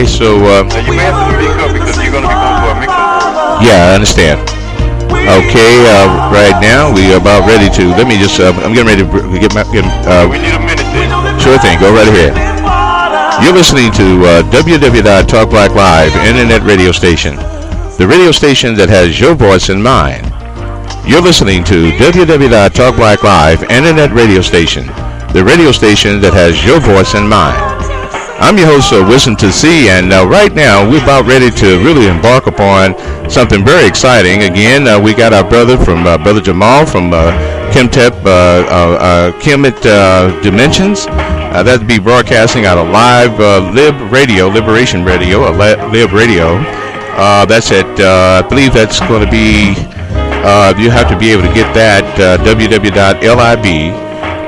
So, Now you may have to speak up because you're going to be going to our mixing board. yeah, I understand. Okay, right now we are about ready to. Let me just. I'm getting ready to get my. We need a minute then. Sure thing. Go right ahead. You're listening to www.Talk Black Live, internet radio station, the radio station that has your voice in mind. You're listening to www.Talk Black Live, internet radio station, the radio station that has your voice in mind. I'm your host, Wisdom to See, and right now we're about ready to really embark upon something very exciting. Again, we got our brother from Brother Jamal from Kimtep, Kemet Dimensions. That'd be broadcasting out of Live Liberation Radio, Lib Radio. That's at, I believe that's going to be, you have to be able to get that, www.lib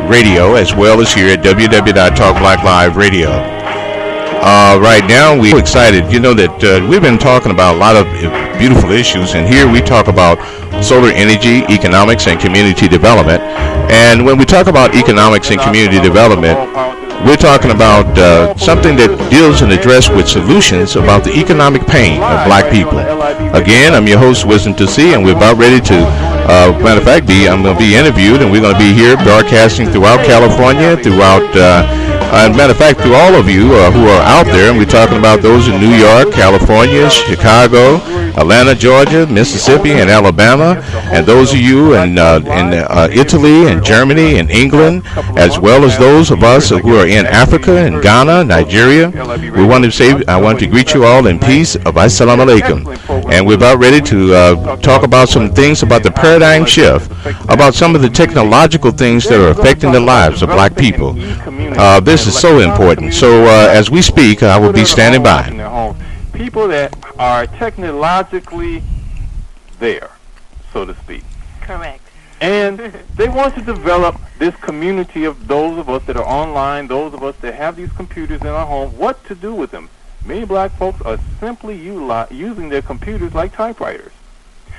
radio, as well as here at www.Talk Black Live Radio. Right now, we're excited. You know that we've been talking about a lot of beautiful issues, and here we talk about solar energy, economics, and community development. And when we talk about economics and community development, we're talking about something that deals and addresses with solutions about the economic pain of black people. Again, I'm your host, Wisdom to See, and we're about ready to, matter of fact, I'm going to be interviewed, and we're going to be here broadcasting throughout California, throughout matter of fact, to all of you who are out there, and we're talking about those in New York, California, Chicago, Atlanta, Georgia, Mississippi, and Alabama, and those of you in Italy and Germany and England, as well as those of us who are in Africa and Ghana, Nigeria. We want to say, I want to greet you all in peace of Assalamu Alaikum. And we're about ready to talk about some things about the paradigm shift, about some of the technological things that are affecting the lives of black people. This is so important. So as we speak, I will be standing by. People that are technologically there, so to speak. Correct. And they want to develop this community of those of us that are online, those of us that have these computers in our home, what to do with them. Many black folks are simply using their computers like typewriters.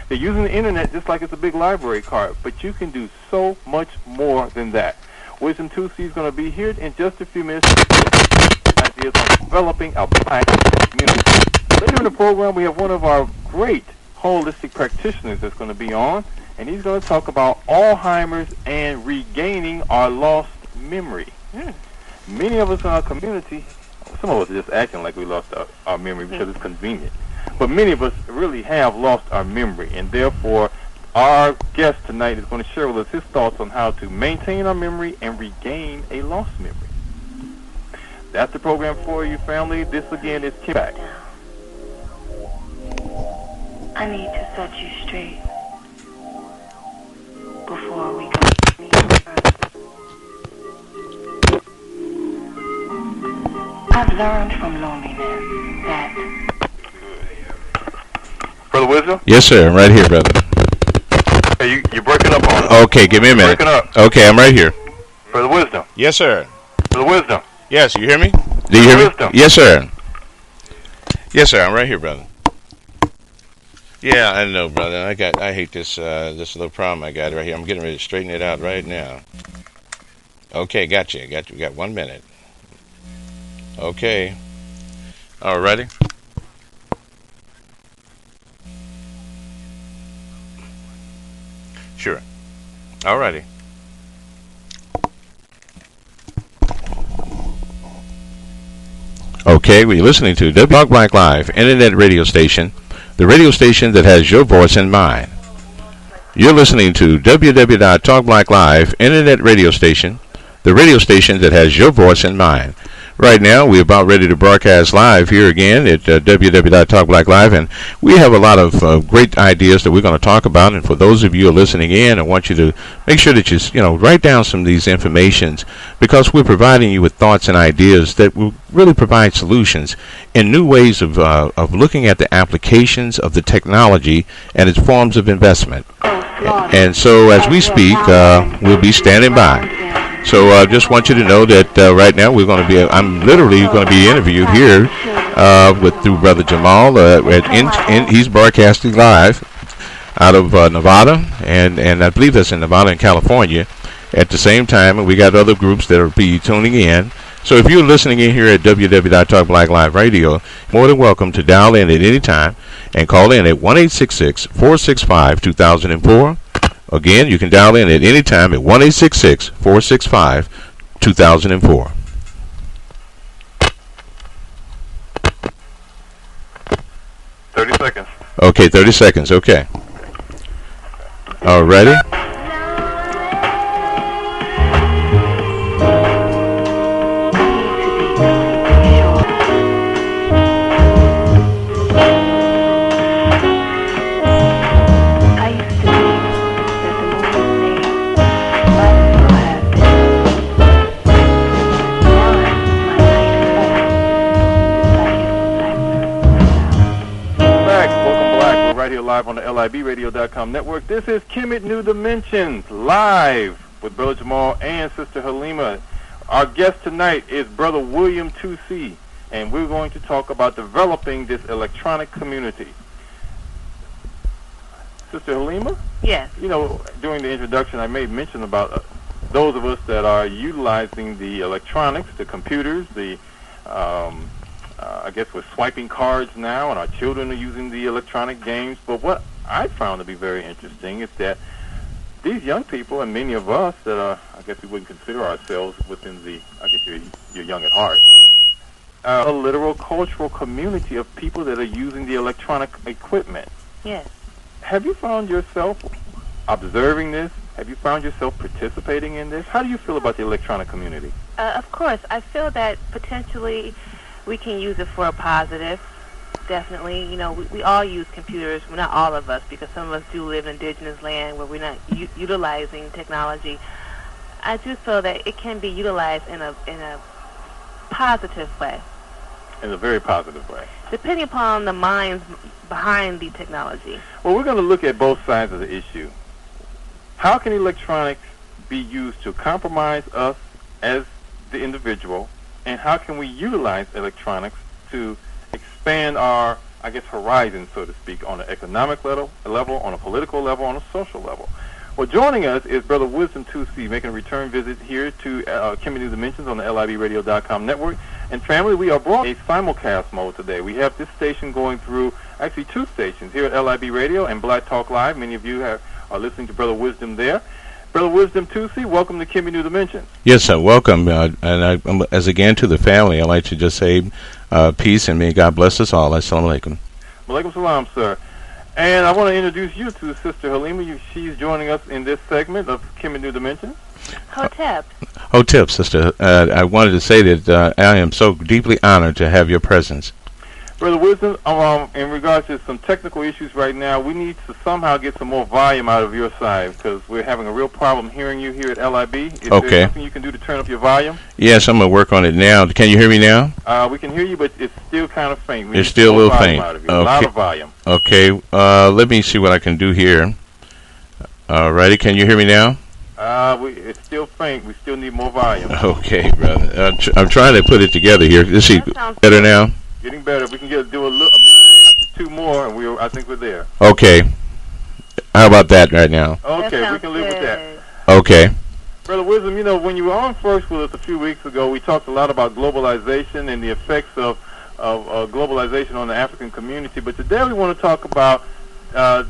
They're using the internet just like it's a big library card, but you can do so much more than that. Wisdom 2C is going to be here in just a few minutes. Ideas on developing a black community. Later in the program, we have one of our great holistic practitioners that's going to be on, and he's going to talk about Alzheimer's and regaining our lost memory. Many of us in our community, some of us are just acting like we lost our memory because it's convenient, but many of us really have lost our memory, and therefore our guest tonight is going to share with us his thoughts on how to maintain our memory and regain a lost memory. That's the program for you, family. This again is Kim Back. I need to set you straight before we go any further. I've learned from loneliness that... Brother Wisdom? Yes, sir. I'm right here, brother. Hey, you're breaking up on us. Okay, give me a minute. Breaking up. Okay, I'm right here. Brother Wisdom. Yes, sir. Brother Wisdom. Yes, you hear me? Do you hear me? Wisdom. Yes, sir. Yes, sir. I'm right here, brother. Yeah, I know, brother. I hate this little problem I got right here. I'm getting ready to straighten it out right now. Okay, got you. Got 1 minute. Okay. All righty. Sure. All righty. Okay, we're listening to Talk Black Live, internet radio station, the radio station that has your voice in mind. You're listening to www.Talk Black Live, internet radio station, the radio station that has your voice in mind. Right now, we're about ready to broadcast live here again at www.Talk Black Live, and we have a lot of great ideas that we're going to talk about. And for those of you who are listening in, I want you to make sure that you write down some of these informations, because we're providing you with thoughts and ideas that will really provide solutions and new ways of looking at the applications of the technology and its forms of investment. And so, as we speak, we'll be standing by. So I just want you to know that right now I'm literally going to be interviewed here through Brother Jamal. He's broadcasting live out of Nevada, and I believe that's in Nevada and California at the same time. And we got other groups that will be tuning in So if you're listening in here at www.talkblackliveradio, more than welcome to dial in at any time and call in at 1-866-465-2004. Again, you can dial in at any time at 1-866-465-2004. Okay, 30 seconds. Okay. All ready? Live on the LIBradio.com network. This is Kemet New Dimensions, live with Brother Jamal and Sister Halima. Our guest tonight is Brother William 2C, and we're going to talk about developing this electronic community. Sister Halima? Yes. You know, during the introduction, I made mention about those of us that are utilizing the electronics, the computers, I guess we're swiping cards now, and our children are using the electronic games. But what I found to be very interesting is that these young people, and many of us that are, I guess we wouldn't consider ourselves within the, I guess you're young at heart, a literal cultural community of people that are using the electronic equipment. Yes. Have you found yourself observing this? Have you found yourself participating in this? How do you feel about the electronic community? Of course. I feel that potentially we can use it for a positive, definitely. You know, we all use computers. Well, not all of us, because some of us do live in indigenous land where we're not utilizing technology. I do feel that it can be utilized in a positive way. In a very positive way. Depending upon the minds behind the technology. Well, we're going to look at both sides of the issue. How can electronics be used to compromise us as the individual? And how can we utilize electronics to expand our, I guess, horizon, so to speak, on an economic level, on a political level, on a social level? Well, joining us is Brother Wisdom 2C, making a return visit here to Kemet New Dimensions on the LIBradio.com network. And family, we are brought a simulcast mode today. We have this station going through, actually two stations, here at LIB Radio and Black Talk Live. Many of you are listening to Brother Wisdom there. Brother Wisdom 2C, welcome to Kemet New Dimensions. Yes, sir. Welcome. As again to the family, I'd like to just say peace and may God bless us all. Assalamu alaikum. Walaikum salam, sir. And I want to introduce you to Sister Halima. She's joining us in this segment of Kemet New Dimensions. Hotep. Hotep, sister. I wanted to say that I am so deeply honored to have your presence. Brother Wisdom, in regards to some technical issues right now, we need to somehow get some more volume out of your side because we're having a real problem hearing you here at LIB. Is there something you can do to turn up your volume? Yes, I'm going to work on it now. Can you hear me now? We can hear you, but it's still kind of faint. It's still a little faint. Okay. A lot of volume. Okay. Let me see what I can do here. Alrighty. Can you hear me now? It's still faint. We still need more volume. Okay, brother. I'm trying to put it together here. Let's see. Better now? Getting better. If we can do maybe two more, and I think we're there. Okay. How about that right now? Okay, we can live with that. Okay. Brother Wisdom, you know, when you were on first with us a few weeks ago, we talked a lot about globalization and the effects of globalization on the African community. But today we want to talk about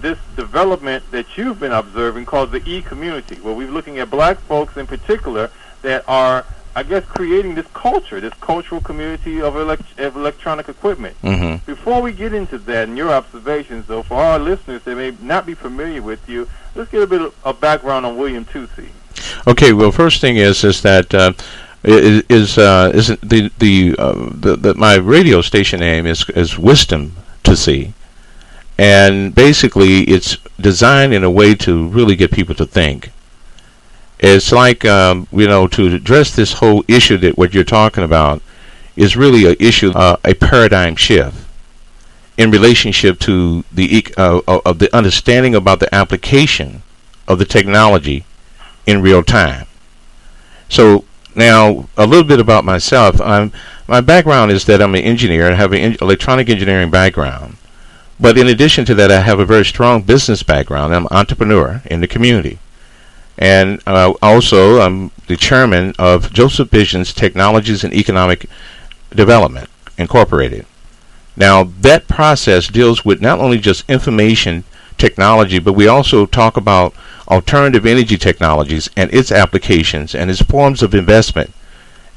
this development that you've been observing called the E-community, where we're looking at black folks in particular that are, I guess, creating this culture, this cultural community of electronic equipment. Mm-hmm. Before we get into that and your observations, though, for our listeners that may not be familiar with you, let's get a bit of background on William 2C. Okay. Well, first thing is that my radio station name is Wisdom 2C, and basically it's designed in a way to really get people to think. It's like, to address this whole issue that what you're talking about is really an issue, a paradigm shift in relationship to of the understanding about the application of the technology in real time. So now, a little bit about myself. My background is that I'm an engineer. I have an electronic engineering background. But in addition to that, I have a very strong business background. I'm an entrepreneur in the community. And also, I'm the chairman of Joseph Vision's Technologies and Economic Development Incorporated. Now, that process deals with not only just information technology, but we also talk about alternative energy technologies and its applications and its forms of investment.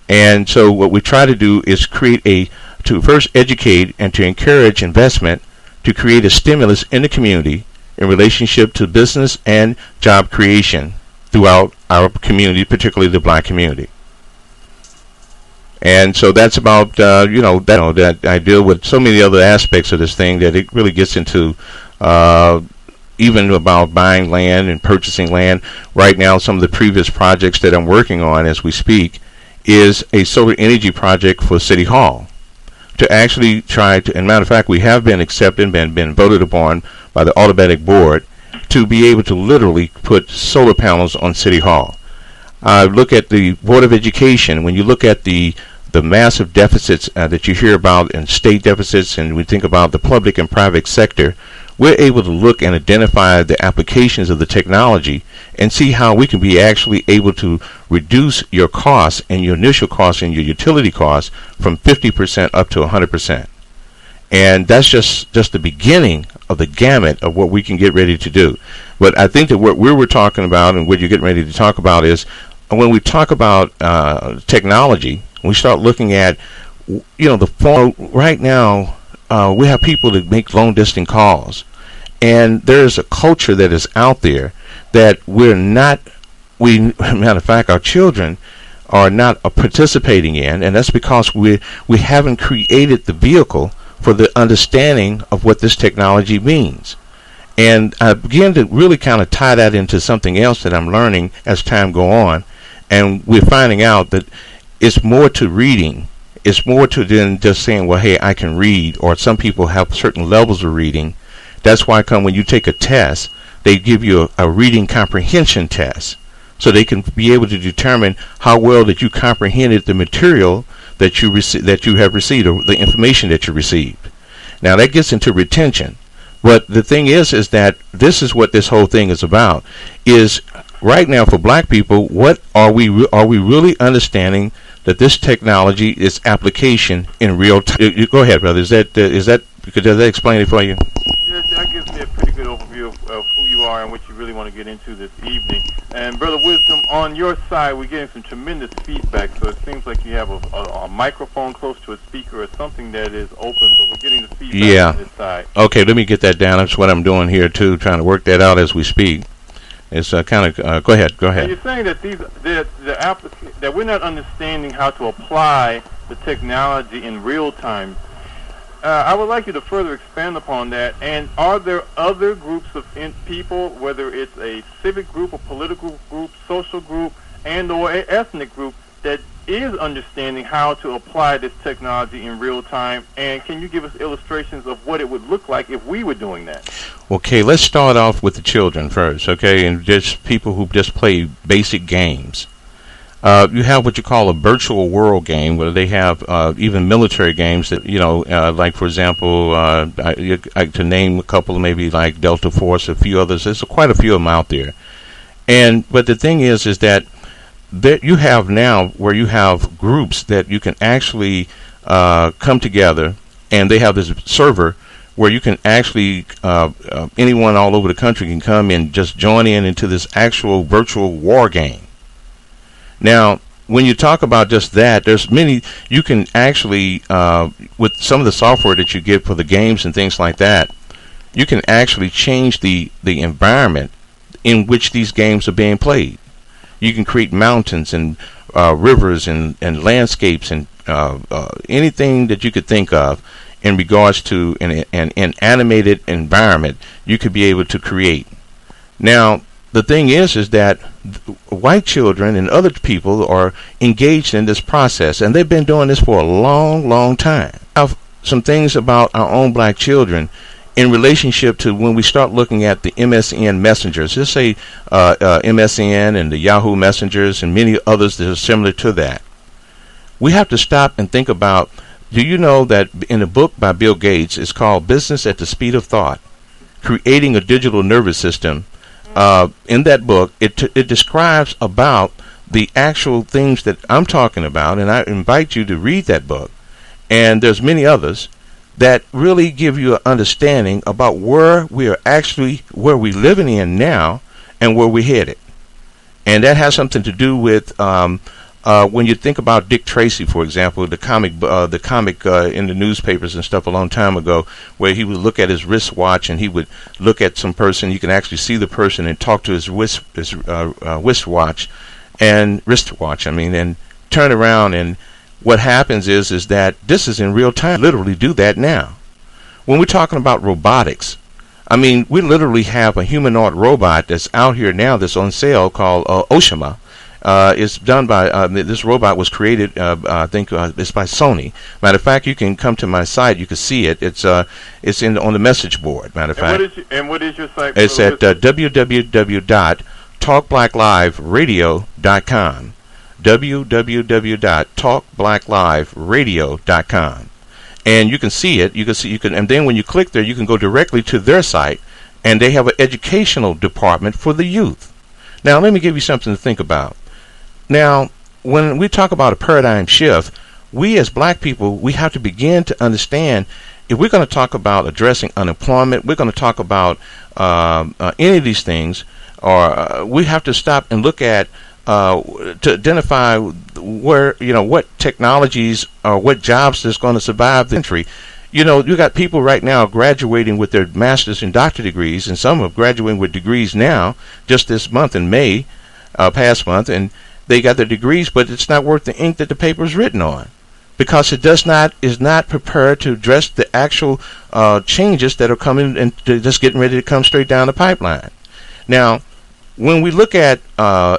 And so what we try to do is to first educate and to encourage investment to create a stimulus in the community in relationship to business and job creation throughout our community, particularly the black community. And so that's about, that I deal with so many other aspects of this thing that it really gets into even about buying land and purchasing land. Right now, some of the previous projects that I'm working on as we speak is a solar energy project for City Hall to actually try to, and matter of fact, we have been accepted and been voted upon by the automatic board to be able to literally put solar panels on City Hall. Look at the Board of Education. When you look at the massive deficits that you hear about in state deficits, and we think about the public and private sector, we're able to look and identify the applications of the technology and see how we can be actually able to reduce your costs and your initial costs and your utility costs from 50% up to 100%. And that's just the beginning of the gamut of what we can get ready to do. But I think that what we were talking about and what you're getting ready to talk about is when we talk about technology, we start looking at, the phone. Right now, we have people that make long distance calls, and there's a culture that is out there that matter of fact, our children are not participating in, and that's because we haven't created the vehicle for the understanding of what this technology means. And I begin to really kind of tie that into something else that I'm learning as time go on, and we're finding out that it's more to reading. It's more to than just saying, well, hey, I can read, or some people have certain levels of reading. That's why when you take a test, they give you a reading comprehension test, so they can be able to determine how well that you comprehended the material that you have received, or the information that you received. Now that gets into retention. But the thing is that this is what this whole thing is about. Is right now for black people, what are we really understanding that this technology is application in real time? Go ahead, brother. Does that explain it for you? Yeah, that gives me a pretty good overview of who you are and what you really want to get into this evening. And Brother Wisdom, on your side, we're getting some tremendous feedback. So it seems like you have a microphone close to a speaker or something that is open, but we're getting the feedback on this side. Okay, let me get that down. That's what I'm doing here too, trying to work that out as we speak. It's kind of go ahead. And you're saying that that we're not understanding how to apply the technology in real time. I would like you to further expand upon that. And are there other groups of people, whether it's a civic group, a political group, social group, and or an ethnic group, that is understanding how to apply this technology in real time? And can you give us illustrations of what it would look like if we were doing that? Okay, let's start off with the children first, okay, and just people who just play basic games. You have what you call a virtual world game, where they have even military games that, like, for example, to name a couple, maybe like Delta Force, a few others. There's quite a few of them out there. But the thing is that you have now where you have groups that you can actually come together, and they have this server where you can actually, anyone all over the country can come and just join into this actual virtual war game. Now, when you talk about just that, there's many, you can actually, with some of the software that you get for the games and things like that, you can actually change the environment in which these games are being played. You can create mountains and rivers and landscapes and anything that you could think of in regards to an animated environment you could be able to create. Now, the thing is that white children and other people are engaged in this process, and they've been doing this for a long, long time. I have some things about our own black children in relationship to when we start looking at the MSN messengers. Just say MSN and the Yahoo messengers and many others that are similar to that. We have to stop and think about, do you know that in a book by Bill Gates, it's called Business at the Speed of Thought, Creating a Digital Nervous System in that book, it describes about the actual things that I'm talking about, and I invite you to read that book. And there's many others that really give you an understanding about where we are actually, where we're living in now, and where we're headed. And that has something to do with when you think about Dick Tracy, for example, the comic in the newspapers and stuff a long time ago, where he would look at his wristwatch and he would look at some person. You can actually see the person and talk to his wristwatch, and turn around. And what happens is that this is in real time. Literally do that now. When we're talking about robotics, we literally have a humanoid robot that's out here now that's on sale called Oshima. It's done by this robot was created. I think it's by Sony. Matter of fact, you can come to my site. You can see it. It's on the message board. Matter of fact. What is your site? It's at www.talkblackliveradio.com. www.talkblackliveradio.com. And you can see it. And then when you click there, you can go directly to their site, and they have an educational department for the youth. Now, let me give you something to think about. Now, when we talk about a paradigm shift, we as black people, we have to begin to understand, if we're going to talk about addressing unemployment, we're going to talk about any of these things, or we have to stop and look at to identify where, what technologies or what jobs that's going to survive the country. You got people right now graduating with their master's and doctorate degrees, and some are graduating with degrees now, just this month in May, past month, and they got their degrees, but it's not worth the ink that the paper is written on, because it is not prepared to address the actual changes that are coming and just getting ready to come straight down the pipeline. Now, when we look at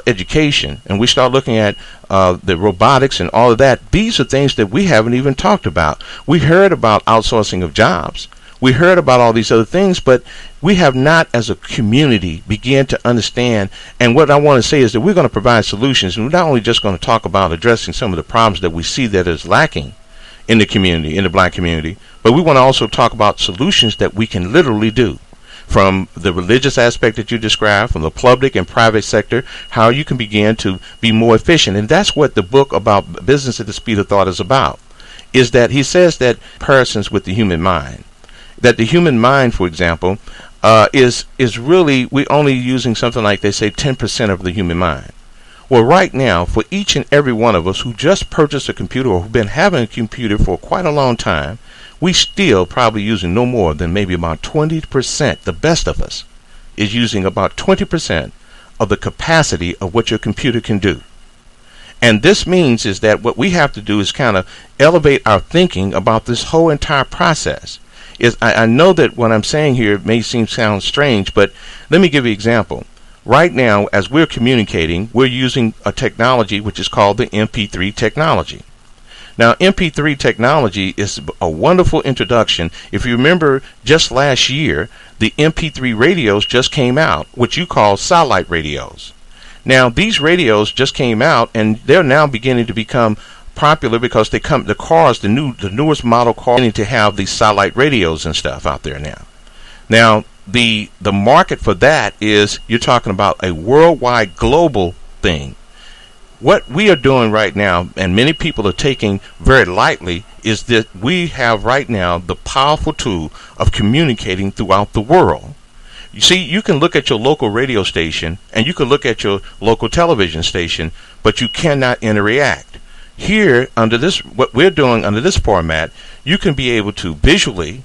education and we start looking at the robotics and all of that, these are things that we haven't even talked about. We heard about outsourcing of jobs. We heard about all these other things, but we have not, as a community, began to understand. And what I want to say is that we're going to provide solutions. And we're not only just going to talk about addressing some of the problems that we see that is lacking in the community, in the black community, but we want to also talk about solutions that we can literally do. From the religious aspect that you described, from the public and private sector, how you can begin to be more efficient. And that's what the book about Business at the Speed of Thought is about, is that he says that comparisons with the human mind, that the human mind, for example, is really, we're only using something like, they say, 10% of the human mind. Well, right now, for each and every one of us who just purchased a computer or who've been having a computer for quite a long time, we still probably using no more than maybe about 20%. The best of us is using about 20% of the capacity of what your computer can do. And this means is that what we have to do is kind of elevate our thinking about this whole entire process. I know that what I'm saying here may sound strange, but let me give you an example. Right now, as we're communicating, we're using a technology which is called the MP3 technology. Now, MP3 technology is a wonderful introduction. If you remember, just last year, the MP3 radios just came out, which you call satellite radios. Now, these radios just came out, and they're now beginning to become popular because the cars, the newest model cars, beginning to have these satellite radios and stuff out there now. Now, the market for that is, you're talking about a worldwide global thing. What we are doing right now, and many people are taking very lightly, is that we have right now the powerful tool of communicating throughout the world. You see, you can look at your local radio station and you can look at your local television station, but you cannot interact. Here, under this, what we're doing under this format, you can be able to visually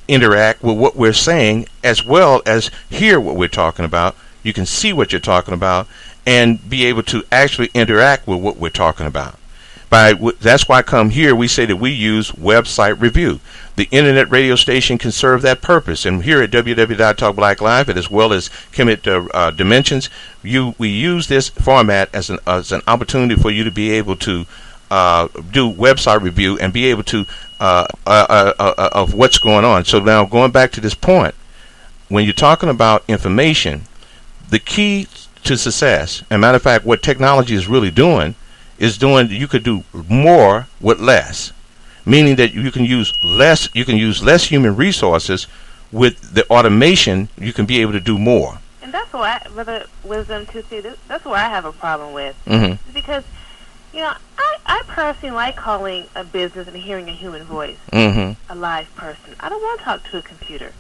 interact with what we're saying, as well as hear what we're talking about. You can see what you're talking about and be able to actually interact with what we're talking about. That's why come here we say that we use website review. The internet radio station can serve that purpose. And here at www.talkblacklive, as well as Kemet Dimensions, we use this format as an opportunity for you to be able to do website review and be able to of what's going on. So now going back to this point, when you're talking about information, the key to success, and matter of fact, what technology is really doing, you could do more with less, meaning that you can use less human resources. With the automation, you can be able to do more. that's why, Brother Wisdom, to see this, that's where I have a problem with. Mm-hmm. Because, I personally like calling a business and hearing a human voice, Mm-hmm. a live person. I don't want to talk to a computer.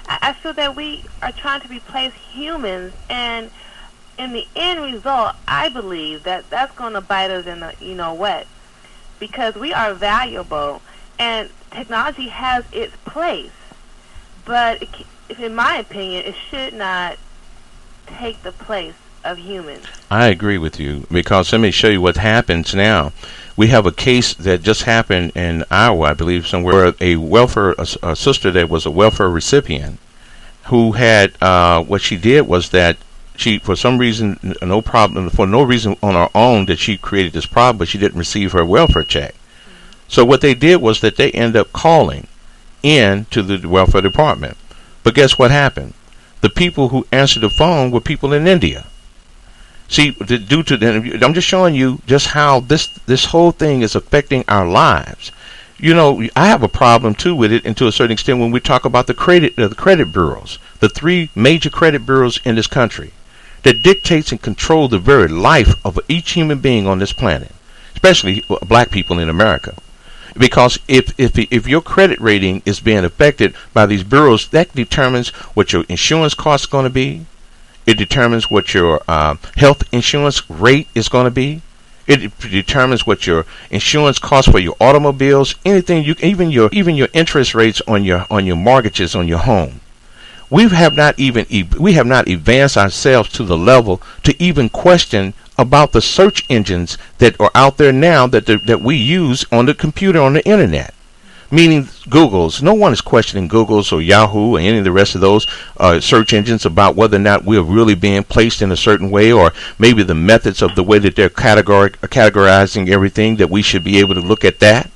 I feel that we are trying to replace humans, and in the end result, I believe that that's going to bite us in the what, because we are valuable, and technology has its place, but in my opinion, it should not take the place of humans. I agree with you, because let me show you what happens now. We have a case that just happened in Iowa, I believe, somewhere, where a sister that was a welfare recipient, who had, what she did was that she, for some reason, for no reason on her own, that she created this problem, but she didn't receive her welfare check. So what they did was that they ended up calling in to the welfare department. But guess what happened? The people who answered the phone were people in India. See, I'm just showing you just how this whole thing is affecting our lives. I have a problem too with it, and to a certain extent, when we talk about the credit bureaus, the 3 major credit bureaus in this country, that dictates and control the very life of each human being on this planet, especially black people in America. Because if your credit rating is being affected by these bureaus, that determines what your insurance cost is going to be. It determines what your health insurance rate is going to be. It determines what your insurance costs for your automobiles, anything, even your interest rates on your mortgages on your home. We have not advanced ourselves to the level to even question about the search engines that are out there now that we use on the computer, on the internet. Meaning Google's. No one is questioning Google's or Yahoo or any of the rest of those search engines about whether or not we're really being placed in a certain way, or maybe the methods of the way that they're categorizing everything, that we should be able to look at that.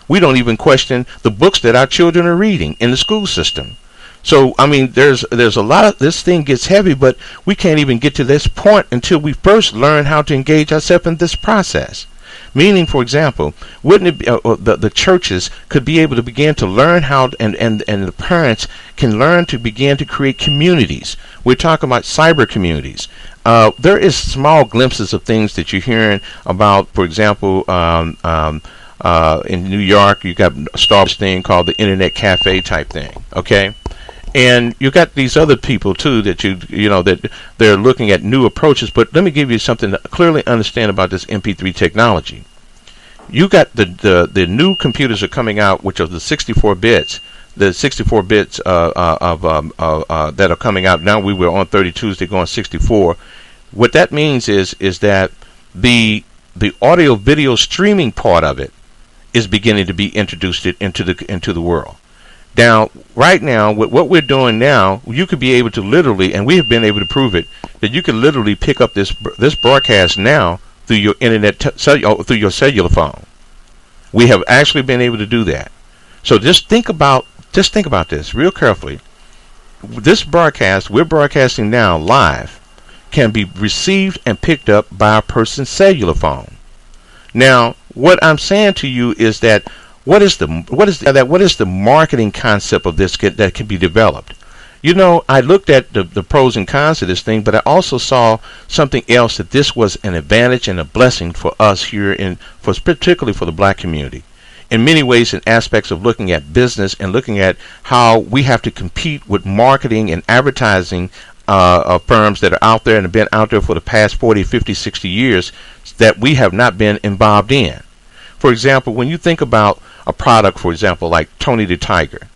We don't even question the books that our children are reading in the school system. So, I mean, there's a lot of, this thing gets heavy, but we can't even get to this point until we first learn how to engage ourselves in this process. Meaning, for example, wouldn't it be, the churches could be able to begin to learn how, and the parents can learn to begin to create communities. We're talking about cyber communities. There is small glimpses of things that you're hearing about. For example, in New York, you got a Starbucks thing called the Internet Cafe type thing. Okay. And you got these other people too that that they're looking at new approaches. But let me give you something to clearly understand about this MP3 technology. You got the new computers are coming out, which are the 64 bits. The 64 bits that are coming out now. We were on 32s; they're going 64. What that means is that the audio video streaming part of it is beginning to be introduced into the world. Now, right now, what we're doing now, you could be able to literally, and we have been able to prove it, that you can literally pick up this broadcast now through your internet, through your cellular phone. We have actually been able to do that. So just think about this real carefully. This broadcast, we're broadcasting now live, can be received and picked up by a person's cellular phone. Now, what I'm saying to you is that what is the marketing concept of this that can be developed? I looked at the pros and cons of this thing, but I also saw something else, that this was an advantage and a blessing for us here particularly for the black community. In many ways and aspects of looking at business and looking at how we have to compete with marketing and advertising firms that are out there and have been out there for the past 40, 50, 60 years that we have not been involved in. For example, when you think about a product, for example, like Tony the Tiger,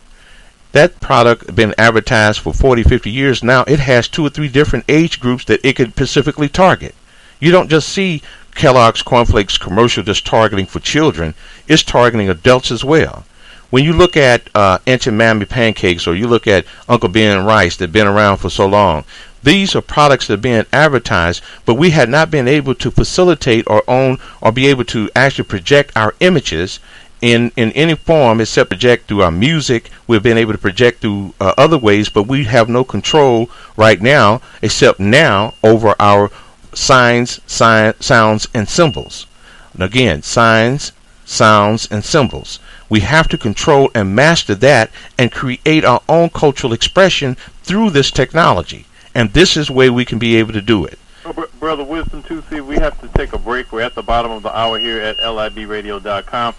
that product has been advertised for 40, 50 years now. It has 2 or 3 different age groups that it could specifically target. You don't just see Kellogg's Cornflakes commercial just targeting for children. It's targeting adults as well. When you look at Aunt Mammy pancakes, or you look at Uncle Ben rice that have been around for so long, these are products that are being advertised, but we had not been able to facilitate or own or be able to actually project our images in any form except project through our music. We've been able to project through other ways, but we have no control right now except now over our signs, sounds, and symbols. And again, signs, sounds, and symbols. We have to control and master that and create our own cultural expression through this technology. And this is the way we can be able to do it. Well, Brother Wisdom 2C, we have to take a break. We're at the bottom of the hour here at libradio.com.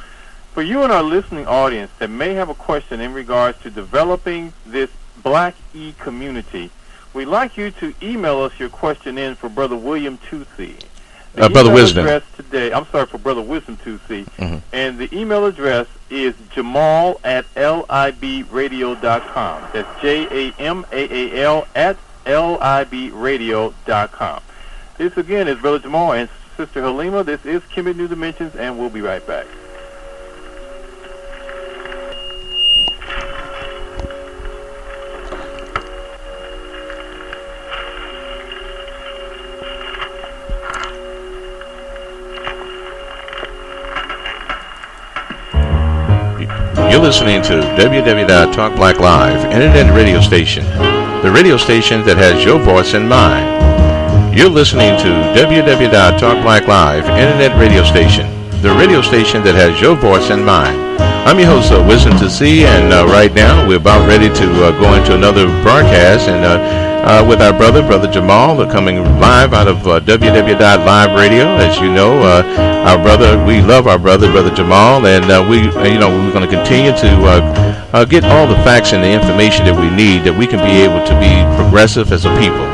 For you and our listening audience that may have a question in regards to developing this Black E community, we'd like you to email us your question in for Brother William 2C. Brother Wisdom. I'm sorry, for Brother Wisdom 2C. And the email address is jamal@libradio.com. That's JAMAAL@libradio.com. This again is Brother Jamal and Sister Halima. This is Kemet New Dimensions, and we'll be right back. You're listening to www.Talk Black Live, internet radio station, the radio station that has your voice in mind. You're listening to www.Talk Black Live, internet radio station, the radio station that has your voice in mind. I'm your host, Wisdom to See, and right now we're about ready to go into another broadcast, and with our brother Jamal, coming live out of www.live radio. As you know, our brother, we love our brother Jamal, and we're going to continue to get all the facts and the information that we need, that we can be able to be progressive as a people.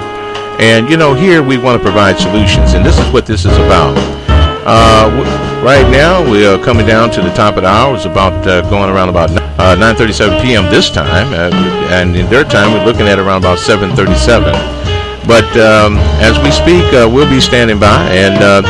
And here we want to provide solutions, and this is what this is about. Right now, we are coming down to the top of the hour. It's about going around about 9:37 p.m. this time, and in their time, we're looking at around about 7:37. But as we speak, we'll be standing by, and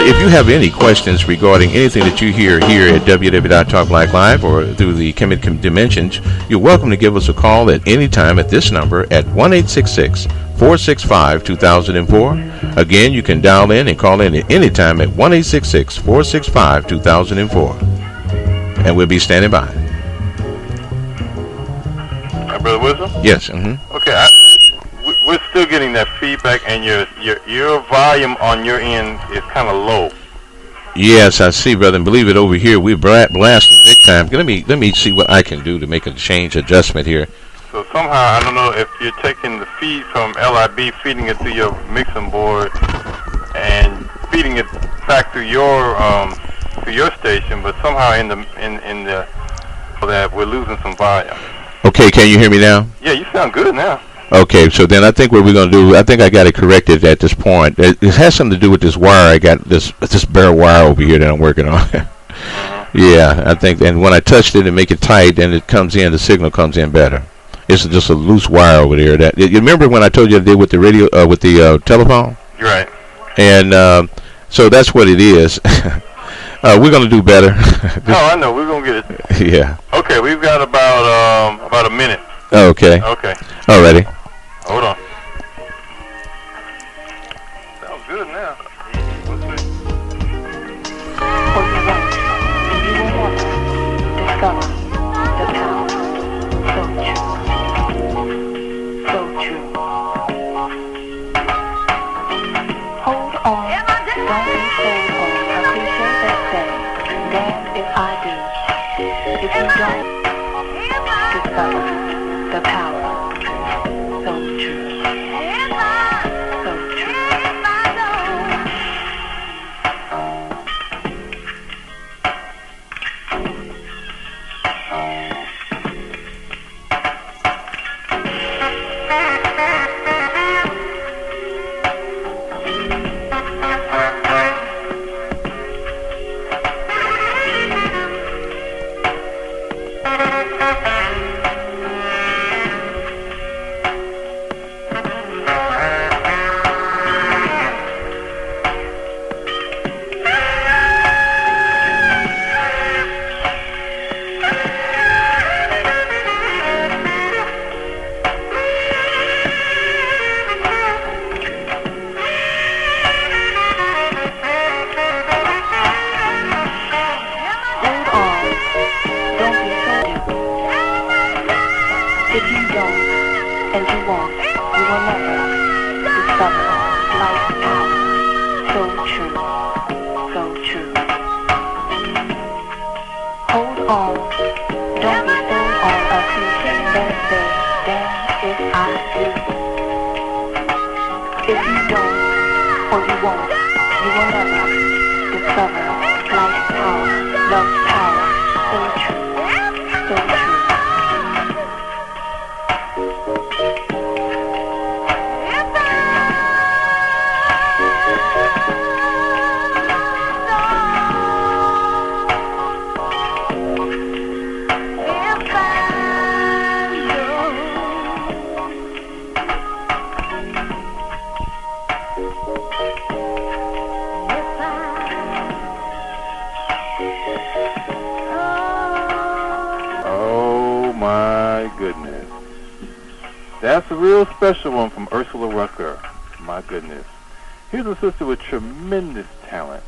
if you have any questions regarding anything that you hear here at www.Talk Black Live or through the Kemet Dimensions, you're welcome to give us a call at any time at this number at 1-866-465-2004. Again, you can dial in and call in at any time at 1-866-465-2004. And we'll be standing by. Brother Wisdom? Yes. Okay, we're still getting that feedback, and your volume on your end is kind of low. Yes, I see, brother. And believe it, over here we're blasting big time. Let me see what I can do to make a change adjustment here. So somehow, I don't know if you're taking the feed from LIB, feeding it to your mixing board, and feeding it back to your station, but somehow in the that we're losing some volume. Okay, can you hear me now? Yeah, you sound good now. Okay, so then I think what we're going to do, I think I got it corrected at this point. It has something to do with this wire. I got this bare wire over here that I'm working on. Yeah, I think, and when I touched it and make it tight, then it comes in, the signal comes in better. It's just a loose wire over there. That you remember when I told you I did with the radio, with the telephone? You're right. And so that's what it is. We're going to do better. I know. We're going to get it. Yeah. Okay, we've got about a minute. Okay. Okay. Alrighty. Hold on. Sounds good now. We'll see. What you want, and you will never discover the power. So true. Hold on. Don't be sold on. Appreciate that say. Damn if I do. If you don't discover the power. So true. So true. won't, you will never discover life's power, love's power. So true, so true. Goodness. That's a real special one from Ursula Rucker. My goodness. Here's a sister with tremendous talent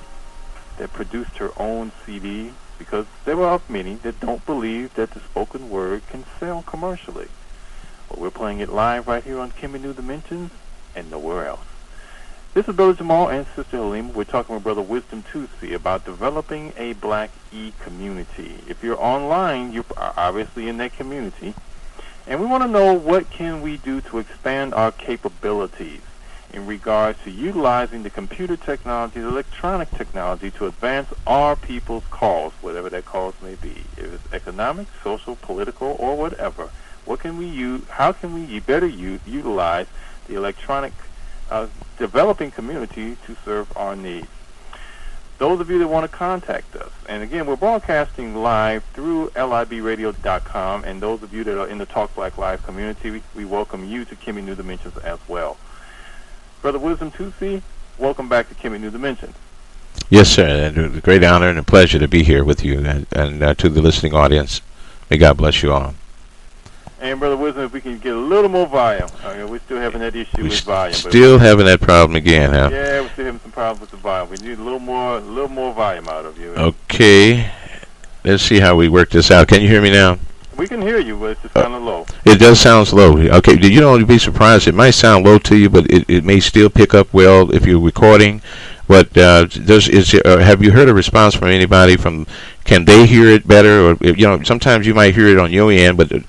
that produced her own CD because there are many that don't believe that the spoken word can sell commercially. But we're playing it live right here on Kimmy New Dimensions and nowhere else. This is Brother Jamal and Sister Halima. We're talking with Brother Wisdom Tusi about developing a black e-community. If you're online, you are obviously in that community. And we want to know what can we do to expand our capabilities in regards to utilizing the computer technology, the electronic technology to advance our people's cause, whatever that cause may be. If it's economic, social, political, or whatever, what can we use? How can we better utilize the electronic developing community to serve our needs? Those of you that want to contact us, and again, we're broadcasting live through libradio.com, and those of you that are in the Talk Black Live community, we welcome you to Kimmy New Dimensions as well. Brother Wisdom Tusi, welcome back to Kimmy New Dimensions. Yes, sir. And a great honor and a pleasure to be here with you and to the listening audience. May God bless you all. And Brother Wisdom, if we can get a little more volume. We're still having that issue with volume. Still having that problem again, huh? Yeah, we're still having some problems with the volume. We need a little more volume out of you. Okay. Let's see how we work this out. Can you hear me now? We can hear you, but it's just kind of low. It does sound low. Okay, you don't be surprised. It might sound low to you, but it may still pick up well if you're recording. But have you heard a response from anybody? Can they hear it better? Or sometimes you might hear it on your end, but I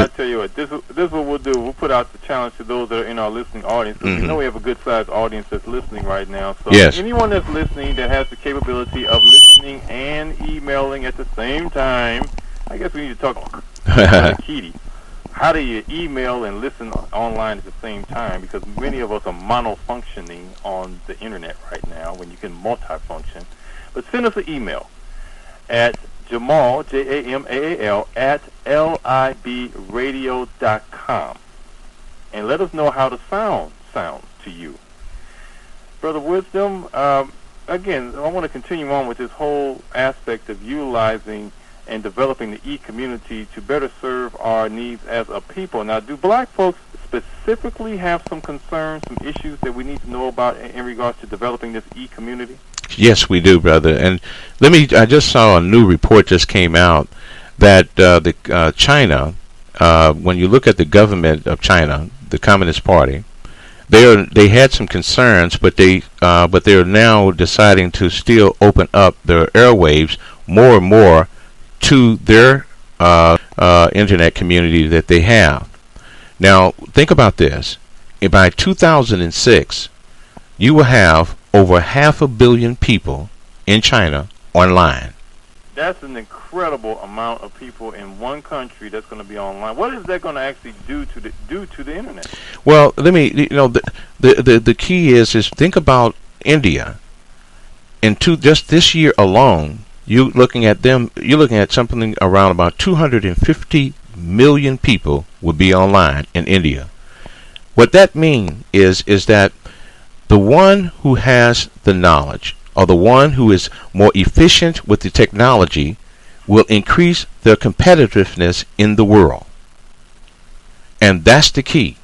tell you what, this is what we'll do. We'll put out the challenge to those that are in our listening audience. Mm-hmm. We know we have a good sized audience that's listening right now. So yes. Anyone that's listening that has the capability of listening and emailing at the same time, I guess we need to talk to Kitty. How do you email and listen online at the same time? Because many of us are mono-functioning on the internet right now when you can multifunction. But send us an email at Jamal, Jamaal, at libradio.com. And let us know how the sound sounds to you. Brother Wisdom, again, I want to continue on with this whole aspect of utilizing and developing the e-community to better serve our needs as a people. Now, do black folks specifically have some concerns, some issues that we need to know about in regards to developing this e-community? Yes, we do, brother. And I just saw a new report just came out that China, when you look at the government of China, the Communist Party, they had some concerns, but they are now deciding to still open up their airwaves more and more to their internet community that they have. Now, think about this. By 2006, you will have over 500 million people in China online. That's an incredible amount of people in one country that's going to be online. What is that going to actually do to the internet? Well, the key is think about India. Just this year alone, you're looking at something around about 250 million people would be online in India. What that means is that the one who has the knowledge or the one who is more efficient with the technology will increase their competitiveness in the world. And that's the key.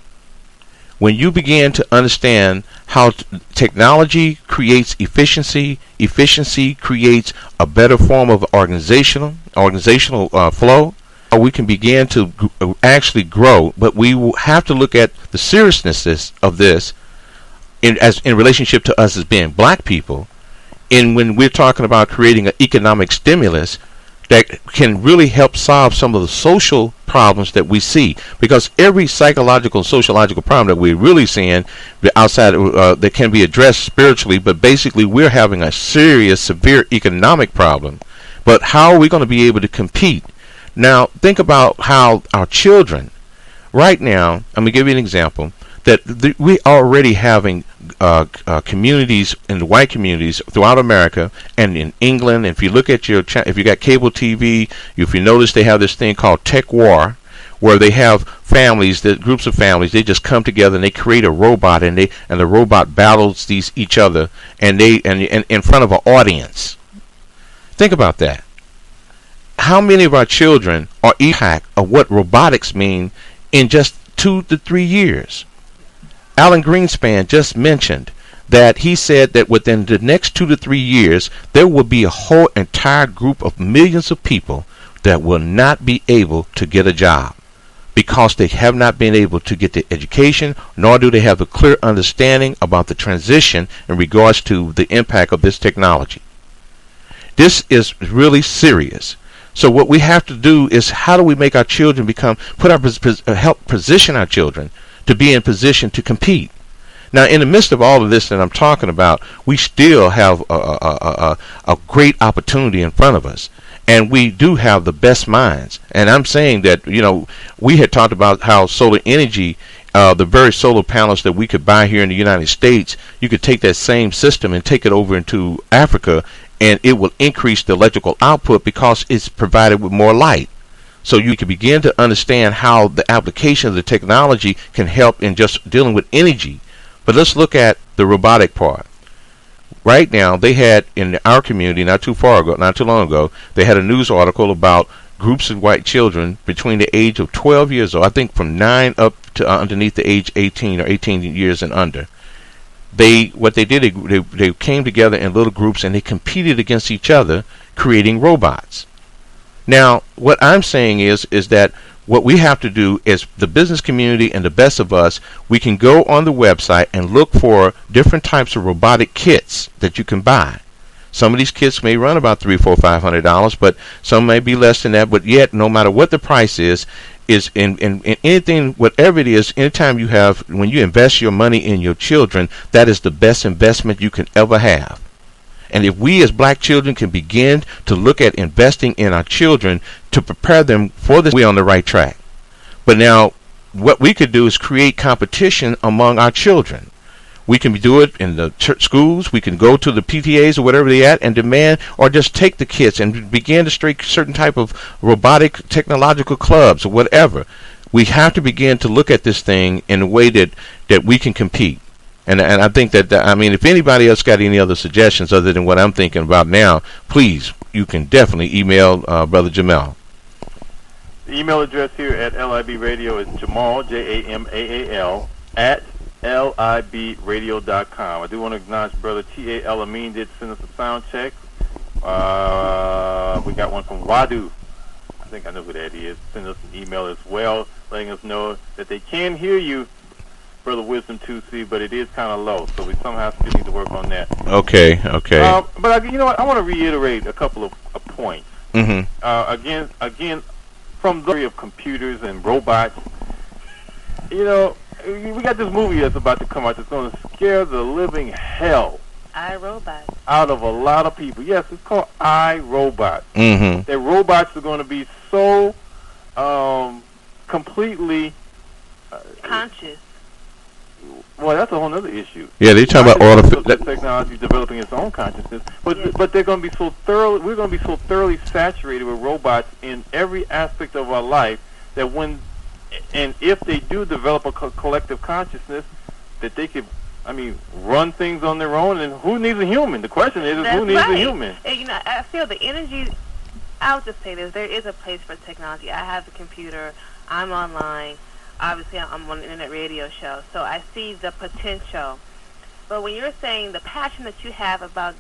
When you begin to understand how technology creates efficiency, efficiency creates a better form of organizational flow, we can begin to actually grow. But we will have to look at the seriousness of this in relationship to us as being black people. And when we're talking about creating an economic stimulus that can really help solve some of the social problems that we see, because every psychological and sociological problem that we're really seeing outside that can be addressed spiritually, but basically we're having a serious, severe economic problem. But how are we going to be able to compete? Now, think about how our children, right now, I'm going to give you an example, that we already having communities in the white communities throughout America and in England. If you look at if you got cable TV, if you notice they have this thing called Tech War, where they have families, groups of families, they just come together and they create a robot, and the robot battles each other, and in front of an audience. Think about that. How many of our children are impact of what robotics mean in just 2 to 3 years? Alan Greenspan just mentioned that he said that within the next 2 to 3 years, there will be a whole entire group of millions of people that will not be able to get a job because they have not been able to get the education, nor do they have a clear understanding about the transition in regards to the impact of this technology. This is really serious. So what we have to do is, how do we make our children help position our children to be in position to compete? Now, in the midst of all of this that I'm talking about, we still have a great opportunity in front of us, and we do have the best minds. And I'm saying that, we had talked about how solar energy, the very solar panels that we could buy here in the United States, you could take that same system and take it over into Africa, and it will increase the electrical output because it's provided with more light. So you can begin to understand how the application of the technology can help in just dealing with energy. But let's look at the robotic part. Right now, they had in our community not too long ago, they had a news article about groups of white children between the age of 12 years old, I think from 9 up to underneath the age 18 or 18 years and under. They came together in little groups and they competed against each other, creating robots. Now, what I'm saying is that what we have to do is, the business community and the best of us, we can go on the website and look for different types of robotic kits that you can buy. Some of these kits may run about $300, $400, $500, but some may be less than that. But yet, no matter what the price is in anything, whatever it is, anytime when you invest your money in your children, that is the best investment you can ever have. And if we as black children can begin to look at investing in our children to prepare them for this, we're on the right track. But now, what we could do is create competition among our children. We can do it in the schools. We can go to the PTAs or whatever they at and demand, or just take the kids and begin to strike certain type of robotic technological clubs or whatever. We have to begin to look at this thing in a way that we can compete. And I think that, if anybody else got any other suggestions other than what I'm thinking about now, please, you can definitely email Brother Jamal. The email address here at LIB Radio is Jamal, Jamaal, at libradio.com. I do want to acknowledge Brother T.A.L. Amin did send us a sound check. We got one from Wadu. I think I know who that is. Send us an email as well, letting us know that they can hear you, Brother Wisdom 2C, but it is kind of low, so we somehow still need to work on that. Okay. But you know what? I want to reiterate a couple of points. Mm-hmm. Again, from the area of computers and robots, we got this movie that's about to come out that's going to scare the living hell out of a lot of people. Yes, it's called iRobot. Mm-hmm. That robots are going to be so completely conscious. Well, that's a whole other issue. Yeah, they talk about artificial technology developing its own consciousness, but they're going to be so thoroughly. We're going to be so thoroughly saturated with robots in every aspect of our life that if they do develop a collective consciousness, that they could, run things on their own. And who needs a human? The question is who needs a human? And, I feel the energy. I'll just say this: there is a place for technology. I have a computer. I'm online. Obviously, I'm on an internet radio show, so I see the potential. But when you're saying the passion that you have about,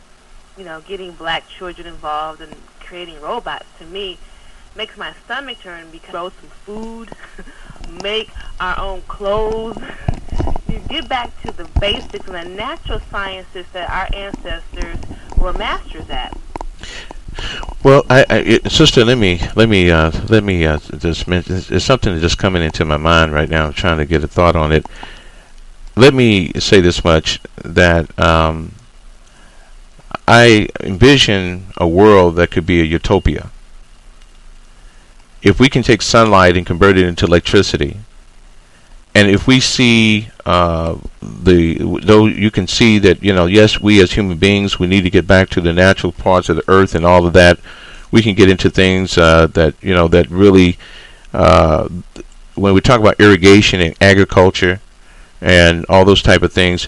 getting black children involved and creating robots, to me, makes my stomach turn, because grow some food, make our own clothes. You get back to the basics and the natural sciences that our ancestors were masters at. Well, sister, let me just mention. There's something that's just coming into my mind right now. I'm trying to get a thought on it. Let me say this much: that I envision a world that could be a utopia. If we can take sunlight and convert it into electricity, and if we see though you can see that, yes, we as human beings, we need to get back to the natural parts of the earth and all of that. We can get into things that really, when we talk about irrigation and agriculture and all those type of things,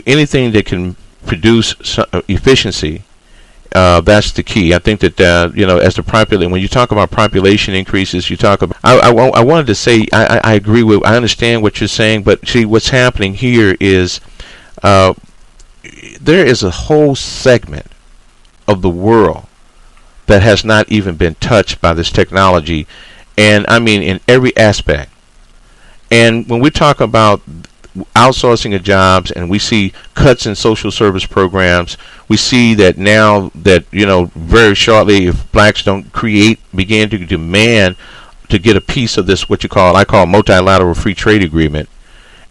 anything that can produce efficiency. That's the key. I think that as the when you talk about population increases, you talk about. I wanted to say I agree with. I understand what you're saying, but see what's happening here is there is a whole segment of the world that has not even been touched by this technology, and I mean in every aspect. And when we talk about outsourcing of jobs, and we see cuts in social service programs, we see that now that very shortly, if blacks don't begin to demand to get a piece of this, what I call multilateral free trade agreement,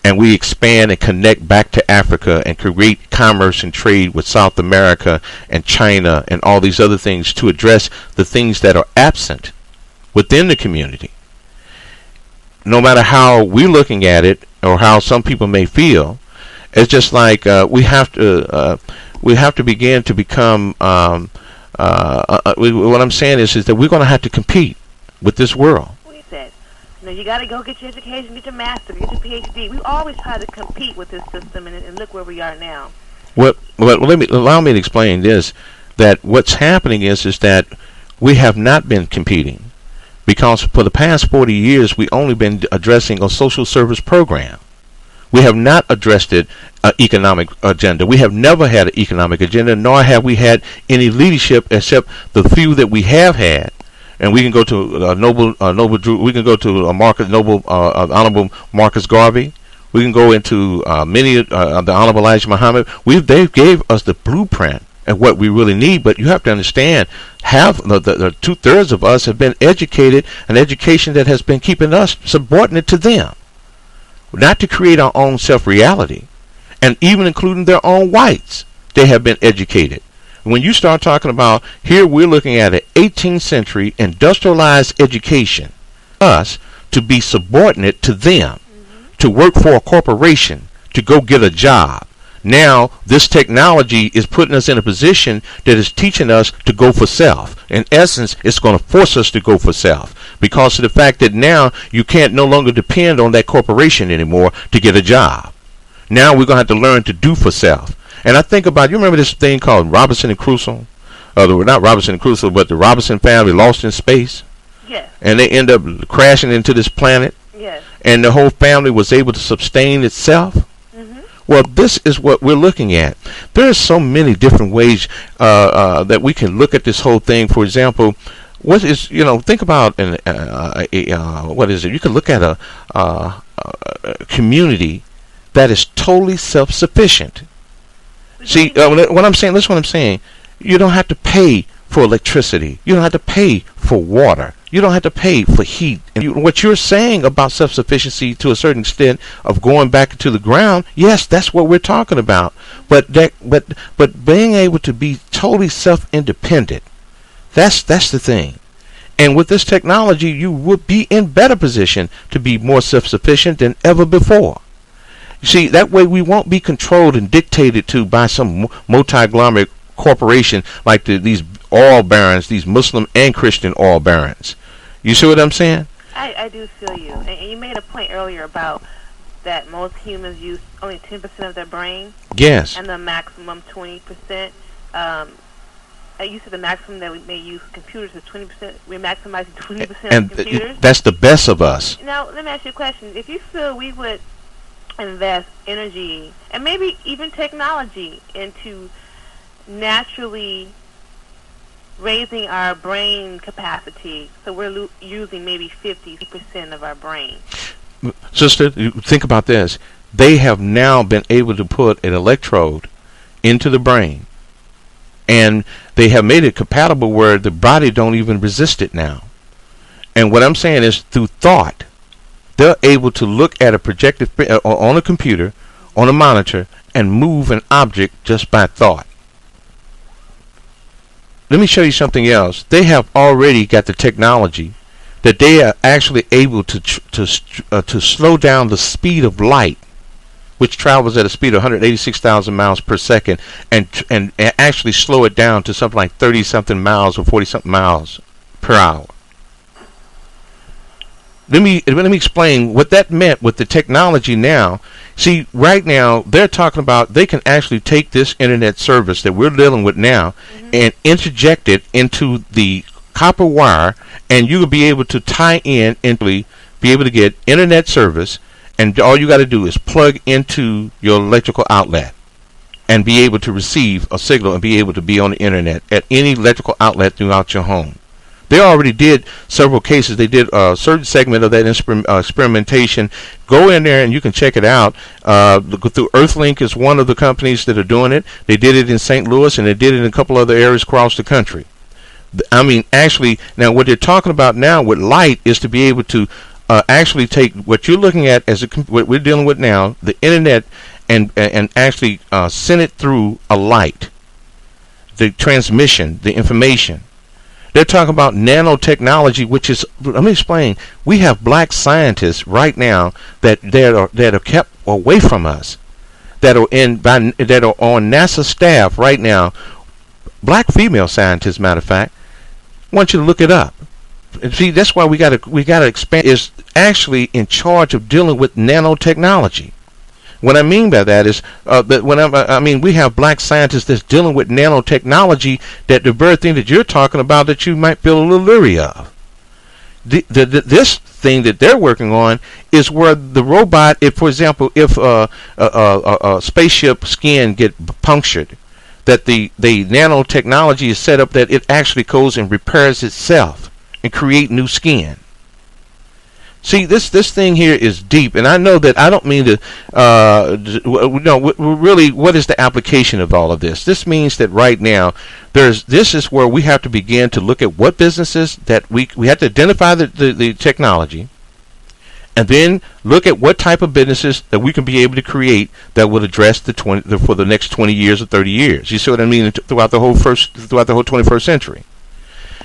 and we expand and connect back to Africa and create commerce and trade with South America and China and all these other things to address the things that are absent within the community. No matter how we're looking at it or how some people may feel, it's just like we have to begin to become. What I'm saying is that we're going to have to compete with this world. We said, you got to go get your education, get your master, get your PhD. We always try to compete with this system, and look where we are now. Well, allow me to explain this. That what's happening is that we have not been competing. Because for the past 40 years, we've only been addressing a social service program. We have not addressed an economic agenda. We have never had an economic agenda, nor have we had any leadership except the few that we have had. And we can go to we can go to Honorable Marcus Garvey. We can go into many of the Honorable Elijah Muhammad. They gave us the blueprint and what we really need, but you have to understand, the 2/3 of us have been educated, an education that has been keeping us subordinate to them, not to create our own self-reality, and even including their own whites. They have been educated. When you start talking about, here we're looking at an 18th century industrialized education, us to be subordinate to them, to work for a corporation, to go get a job. Now, this technology is putting us in a position that is teaching us to go for self. In essence, it's going to force us to go for self because of the fact that now you can't no longer depend on that corporation anymore to get a job. Now we're going to have to learn to do for self. And I think about, you remember this thing called Robinson and Crusoe? Not Robinson and Crusoe, but the Robinson family lost in space? Yes. And they end up crashing into this planet? Yes. And the whole family was able to sustain itself? Well, this is what we're looking at. There are so many different ways that we can look at this whole thing. For example, what is, think about what is it? You can look at a community that is totally self-sufficient. See, what I'm saying, listen to what I'm saying. You don't have to pay for electricity. You don't have to pay for water. You don't have to pay for heat. And what you're saying about self-sufficiency to a certain extent of going back into the ground, yes, that's what we're talking about. But being able to be totally self-independent, that's the thing. And with this technology, you would be in better position to be more self-sufficient than ever before. You see, that way we won't be controlled and dictated to by some multi-glomerate corporation like these oil barons, these Muslim and Christian oil barons. You see what I'm saying? I do feel you. And you made a point earlier about that most humans use only 10% of their brain. Yes. And the maximum 20%. You said the maximum that we may use computers is 20%. We're maximizing 20% of computers. That's the best of us. Now, let me ask you a question. If you feel we would invest energy and maybe even technology into naturally raising our brain capacity, so we're using maybe 50% of our brain. Sister, think about this. They have now been able to put an electrode into the brain and they have made it compatible where the body don't even resist it now. And what I'm saying is, through thought, they're able to look at a projected on a computer, on a monitor, and move an object just by thought. Let me show you something else. They have already got the technology that they are actually able to slow down the speed of light, which travels at a speed of 186,000 miles per second, and actually slow it down to something like 30-something miles or 40-something miles per hour. Let me explain what that meant with the technology now. See, right now, they're talking about they can actually take this internet service that we're dealing with now and interject it into the copper wire, and you will be able to tie in and be able to get internet service, and all you got to do is plug into your electrical outlet and be able to receive a signal and be able to be on the internet at any electrical outlet throughout your home. They already did several cases. They did a certain segment of that experimentation. Go in there and you can check it out. Through Earthlink is one of the companies that are doing it. They did it in St. Louis, and they did it in a couple other areas across the country. I mean, actually, now what they're talking about now with light is to be able to actually take what you're looking at as what we're dealing with now, the internet, and actually send it through a light, the transmission, the information. They're talking about nanotechnology, which is, let me explain. We have black scientists right now that are kept away from us, that are on NASA staff right now. Black female scientists, matter of fact. I want you to look it up. And see, that's why we gotta expand. Is actually in charge of dealing with nanotechnology. What I mean by that is that we have black scientists that's dealing with nanotechnology, that the very thing that you're talking about that you might feel a little leery of. This thing that they're working on is where the robot, if for example, if a spaceship skin get punctured, that the nanotechnology is set up that it actually goes and repairs itself and create new skin. See, this thing here is deep, and I know that I don't mean to, really, what is the application of all of this? This means that right now, this is where we have to begin to look at what businesses that we have to identify the technology, and then look at what type of businesses that we can be able to create that will address for the next 20 years or 30 years. You see what I mean? Throughout the whole 21st century.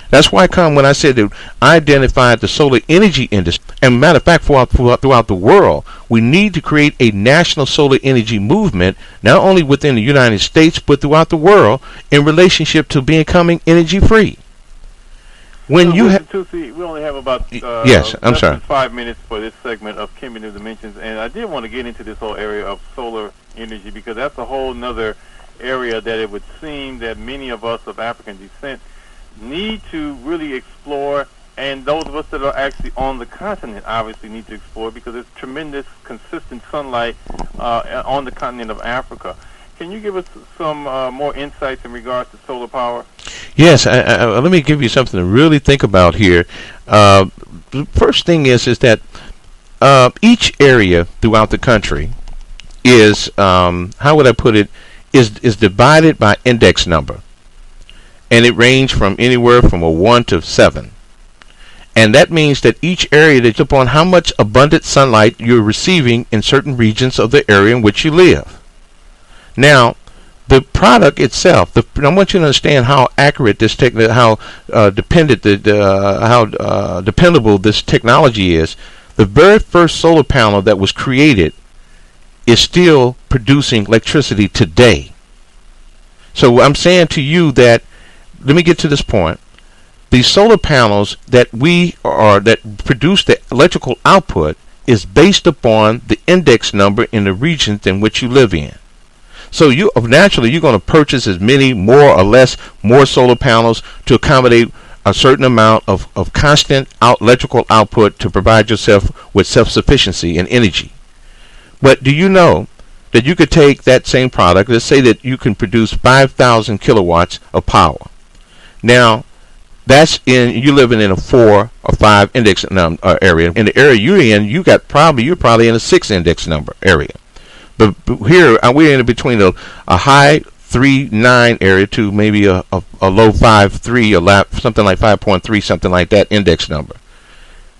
That's why when I said that I identified the solar energy industry, and matter of fact, throughout the world, we need to create a national solar energy movement, not only within the United States, but throughout the world, in relationship to becoming energy free. When you have, we only have about yes, I'm less sorry, than 5 minutes for this segment of Cumulative Dimensions, and I did want to get into this whole area of solar energy, because that's a whole nother area that it would seem that many of us of African descent need to really explore, and those of us that are actually on the continent obviously need to explore, because there's tremendous consistent sunlight on the continent of Africa. Can you give us some more insights in regards to solar power? Yes, let me give you something to really think about here. The first thing is that each area throughout the country is, how would I put it, is divided by index number. And it ranges from anywhere from a 1 to 7. And that means that each area depends upon how much abundant sunlight you're receiving in certain regions of the area in which you live. Now, the product itself, I want you to understand how accurate this how dependable this technology is. The very first solar panel that was created is still producing electricity today. So I'm saying to you that, let me get to this point. The solar panels that produce the electrical output is based upon the index number in the regions in which you live in. So naturally you're going to purchase as many more solar panels to accommodate a certain amount of constant electrical output to provide yourself with self-sufficiency and energy. But do you know that you could take that same product, let's say that you can produce 5,000 kilowatts of power. Now, you're living in a 4 or 5 index area. In the area you're in, you're probably in a 6 index number area. But here we're in between a high 5.39 area to maybe a low 5.3 or something like 5.3, something like that index number.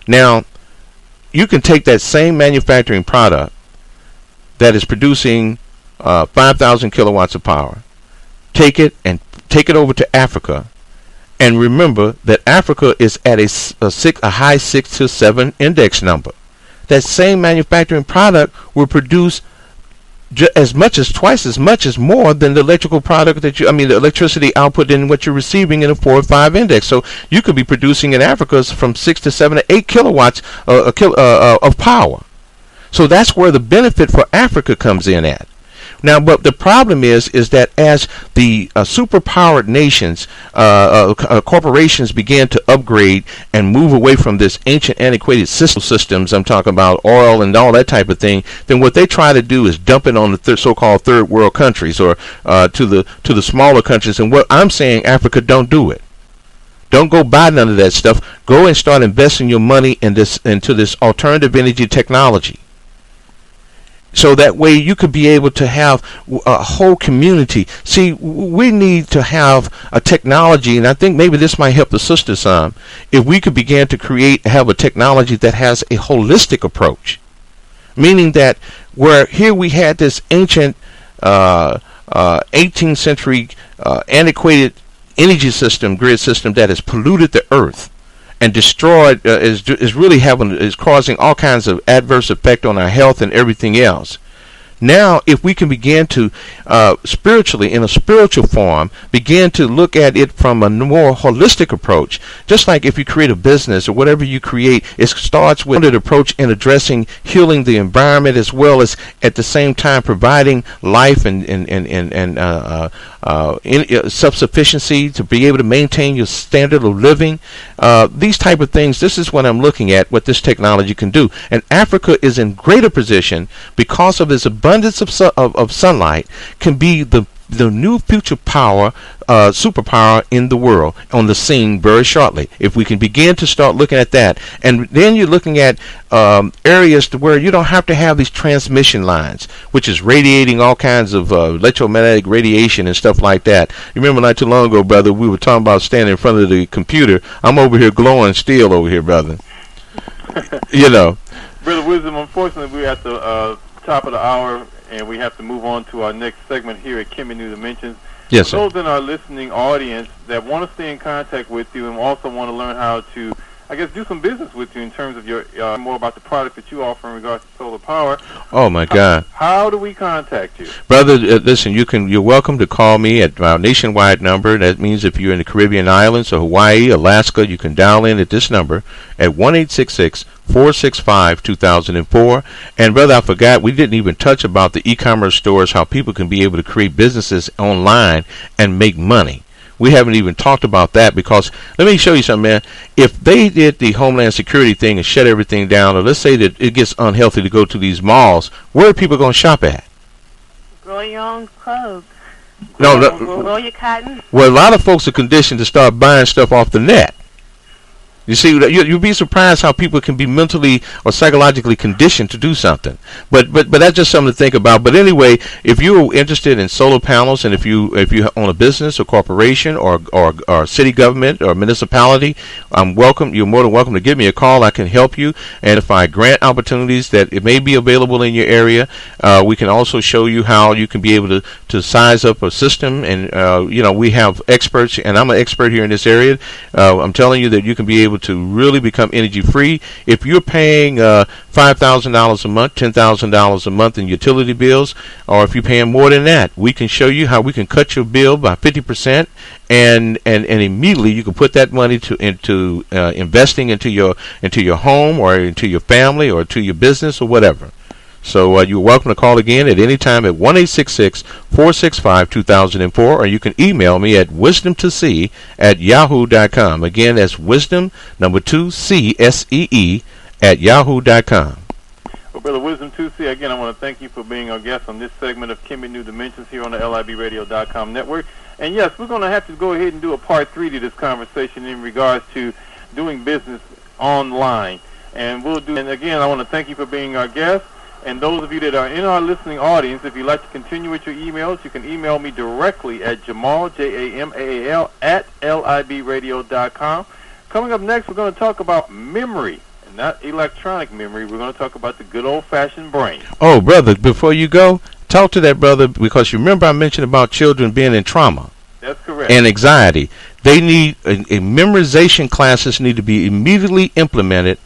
Now, you can take that same manufacturing product that is producing 5,000 kilowatts of power, take it over to Africa, and remember that Africa is at a high 6 to 7 index number. That same manufacturing product will produce as much as twice as much as more than the electrical product the electricity output in what you're receiving in a 4 or 5 index. So you could be producing in Africa from 6 to 7 to 8 kilowatts of power. So that's where the benefit for Africa comes in at. Now, but the problem is that as the superpowered nations, corporations began to upgrade and move away from this ancient, antiquated systems, I'm talking about oil and all that type of thing, then what they try to do is dump it on the so-called third world countries or to the smaller countries. And what I'm saying, Africa, don't do it. Don't go buy none of that stuff. Go and start investing your money into this alternative energy technology. So that way you could be able to have a whole community. See, we need to have a technology, and I think maybe this might help the sisters some, if we could begin to have a technology that has a holistic approach. Meaning that where here we had this ancient 18th century antiquated energy system, grid system that has polluted the earth and destroyed, is causing all kinds of adverse effect on our health and everything else. Now, if we can begin to spiritually, in a spiritual form, begin to look at it from a more holistic approach, just like if you create a business or whatever you create, it starts with an approach in addressing healing the environment as well as at the same time providing life and self-sufficiency to be able to maintain your standard of living. These type of things, this is what I'm looking at, what this technology can do. And Africa is in greater position because of its abundance of sunlight, can be the new future power, superpower in the world on the scene very shortly. If we can begin to start looking at that, and then you're looking at areas to where you don't have to have these transmission lines, which is radiating all kinds of electromagnetic radiation and stuff like that. You remember not too long ago, brother, we were talking about standing in front of the computer. I'm over here glowing steel over here, brother. You know. Brother Wisdom, unfortunately, we're at the top of the hour, and we have to move on to our next segment here at Kimmy New Dimensions. Yes, sir. For those in our listening audience that want to stay in contact with you and also want to learn how to, I guess, do some business with you in terms of your more about the product that you offer in regards to solar power. Oh my God! How do we contact you, brother? Listen, you're welcome to call me at our nationwide number. That means if you're in the Caribbean islands or Hawaii, Alaska, you can dial in at this number at 1-866-465-2004. And brother, I forgot, we didn't even touch about the e-commerce stores, how people can be able to create businesses online and make money. We haven't even talked about that because, let me show you something, man. If they did the Homeland Security thing and shut everything down, or let's say that it gets unhealthy to go to these malls, where are people going to shop at? Grow your own clothes. Grow your cotton. Well, a lot of folks are conditioned to start buying stuff off the net. You see, you'll be surprised how people can be mentally or psychologically conditioned to do something. But that's just something to think about. But anyway, if you're interested in solar panels, and if you own a business or corporation or city government or municipality, you're more than welcome to give me a call. I can help you and if I grant opportunities that it may be available in your area. We can also show you how you can be able to size up a system. And we have experts, and I'm an expert here in this area. I'm telling you that you can be able to really become energy free. If you're paying $5,000 a month, $10,000 a month in utility bills, or if you're paying more than that, we can show you how we can cut your bill by 50%, and immediately you can put that money into investing into your home or into your family or to your business or whatever. So you're welcome to call again at any time at 1-866-465-2004, or you can email me at wisdom2c@yahoo.com. Again, that's wisdom, number 2, C-S-E-E, @yahoo.com. Well, Brother Wisdom 2C, again, I want to thank you for being our guest on this segment of Kimmy New Dimensions here on the LIBradio.com network. And yes, we're going to have to go ahead and do a part 3 to this conversation in regards to doing business online. And again, I want to thank you for being our guest. And those of you that are in our listening audience, if you'd like to continue with your emails, you can email me directly at Jamal, Jamal, at libradio.com. Coming up next, we're going to talk about memory, and not electronic memory. We're going to talk about the good old-fashioned brain. Oh, brother, before you go, talk to that brother, because you remember I mentioned about children being in trauma. That's correct. And anxiety. They need a memorization classes need to be immediately implemented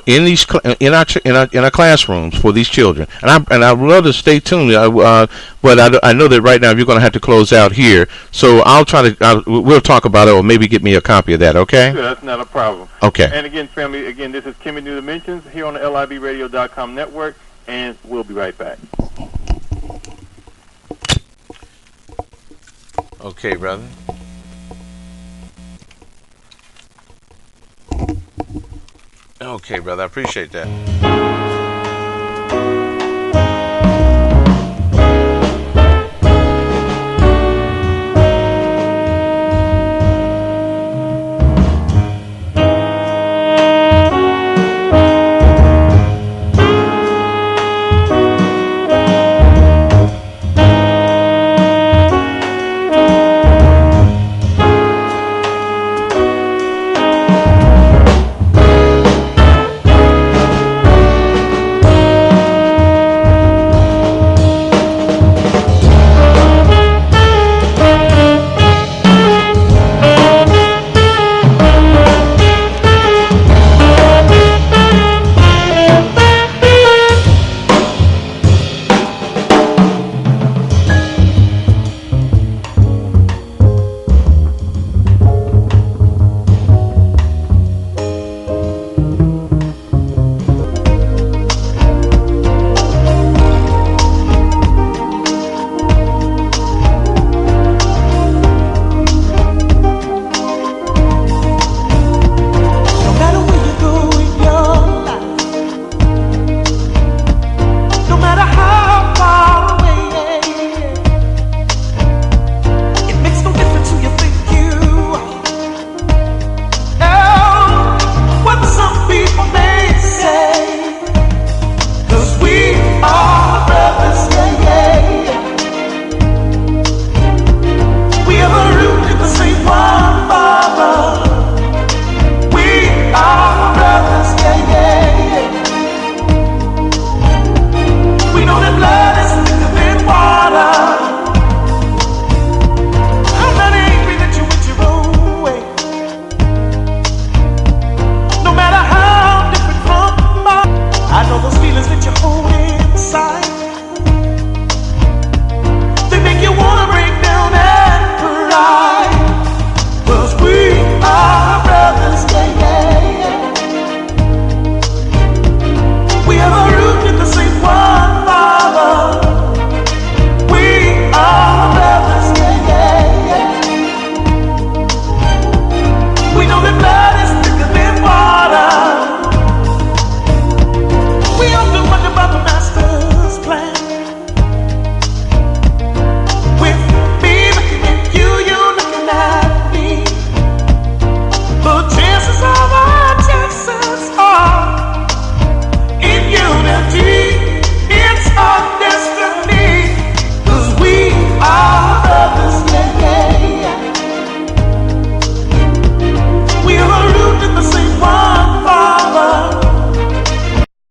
in these in our classrooms for these children. And I would love to stay tuned. But I know that right now you're going to have to close out here. So I'll try to we'll talk about it, or maybe get me a copy of that. Okay? Sure, that's not a problem. Okay. And again, family, this is Kimmy New Dimensions here on the libradio.com network, and we'll be right back. Okay, brother. Okay, brother, I appreciate that.